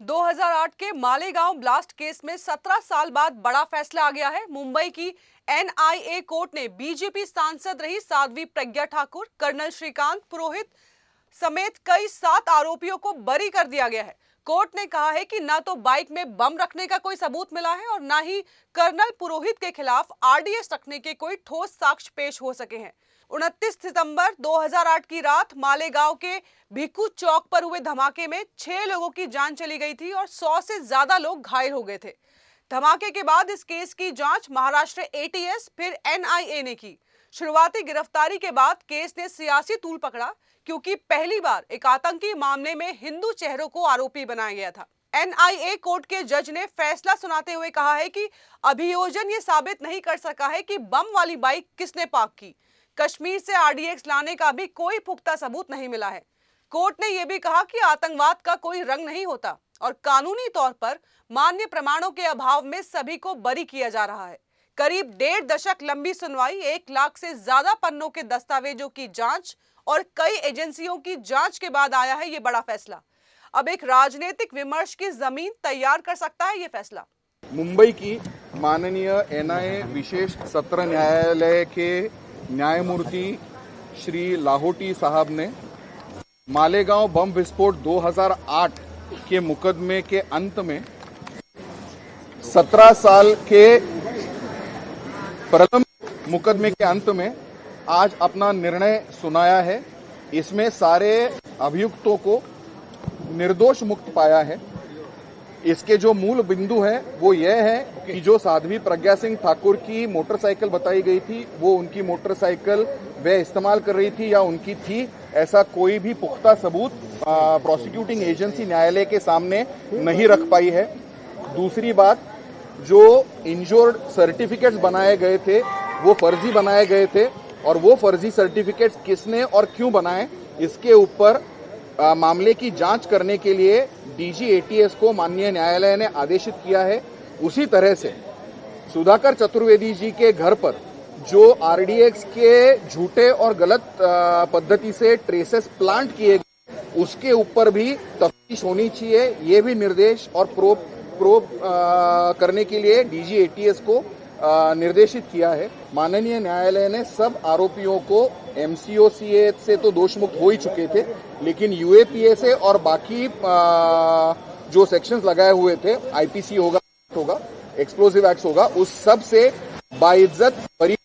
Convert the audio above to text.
2008 के Malegaon blast case में 17 साल बाद बड़ा फैसला आ गया है। मुंबई की एनआईए कोर्ट ने बीजेपी सांसद रही साध्वी प्रज्ञा ठाकुर, कर्नल श्रीकांत पुरोहित समेत कई 7 आरोपियों को बरी कर दिया गया है। कोर्ट ने कहा है कि ना तो बाइक में बम रखने का कोई सबूत मिला है और ना ही कर्नल पुरोहित के खिलाफ आरडीएक्स रखने के कोई ठोस साक्ष्य पेश हो सके हैं। 29 सितंबर 2008 की रात मालेगांव के भिक्खू चौक पर हुए धमाके में 6 लोगों की जान चली गई थी और 100 से ज्यादा लोग घायल हो गए थे। धमाके के बाद इस केस की जांच महाराष्ट्र एटीएस फिर एनआईए ने की। शुरुआती गिरफ्तारी के बाद केस ने सियासी तूल पकड़ा, क्योंकि पहली बार एक आतंकी मामले में हिंदू चेहरों को आरोपी बनाया गया था। एनआईए कोर्ट के जज ने फैसला सुनाते हुए कहा है कि अभियोजन ये साबित नहीं कर सका है कि बम वाली बाइक किसने पार्क की। कश्मीर से आरडीएक्स लाने का भी कोई पुख्ता सबूत नहीं मिला है। कोर्ट ने यह भी कहा कि आतंकवाद का कोई रंग नहीं होता और कानूनी तौर पर मान्य प्रमाणों के अभाव में सभी को बरी किया जा रहा है। करीब 1.5 दशक लंबी सुनवाई, 1 लाख से ज्यादा पन्नों के दस्तावेजों की जांच और कई एजेंसियों की जांच के बाद आया है ये बड़ा फैसला। अब एक राजनीतिक विमर्श की जमीन तैयार कर सकता है ये फैसला। मुंबई की माननीय एनआईए विशेष सत्र न्यायालय के न्यायमूर्ति श्री लाहोटी साहब ने मालेगांव बम विस्फोट 2008 के मुकदमे के अंत में 17 साल के प्रथम मुकदमे के अंत में आज अपना निर्णय सुनाया है। इसमें सारे अभियुक्तों को निर्दोष मुक्त पाया है। इसके जो मूल बिंदु है वो यह है कि जो साध्वी प्रज्ञा सिंह ठाकुर की मोटरसाइकिल बताई गई थी, वो उनकी मोटरसाइकिल वह इस्तेमाल कर रही थी या उनकी थी, ऐसा कोई भी पुख्ता सबूत प्रोसिक्यूटिंग एजेंसी न्यायालय के सामने नहीं रख पाई है। दूसरी बात, जो इंश्योर्ड सर्टिफिकेट्स बनाए गए थे वो फर्जी बनाए गए थे और वो फर्जी सर्टिफिकेट्स किसने और क्यों बनाए, इसके ऊपर मामले की जांच करने के लिए डीजी एटीएस को माननीय न्यायालय ने आदेशित किया है। उसी तरह से सुधाकर चतुर्वेदी जी के घर पर जो आरडीएक्स के झूठे और गलत पद्धति से ट्रेसेस प्लांट किए गए, उसके ऊपर भी तफ्तीश होनी चाहिए। ये भी निर्देश और प्रोब करने के लिए डीजी एटीएस को निर्देशित किया है। माननीय न्यायालय ने सब आरोपियों को एमसीओसीए से तो दोष मुक्त हो ही चुके थे, लेकिन यूएपीए से और बाकी जो सेक्शंस लगाए हुए थे, आईपीसी होगा, एक्सप्लोसिव एक्ट्स होगा, उस सब से बाइज्जत बरी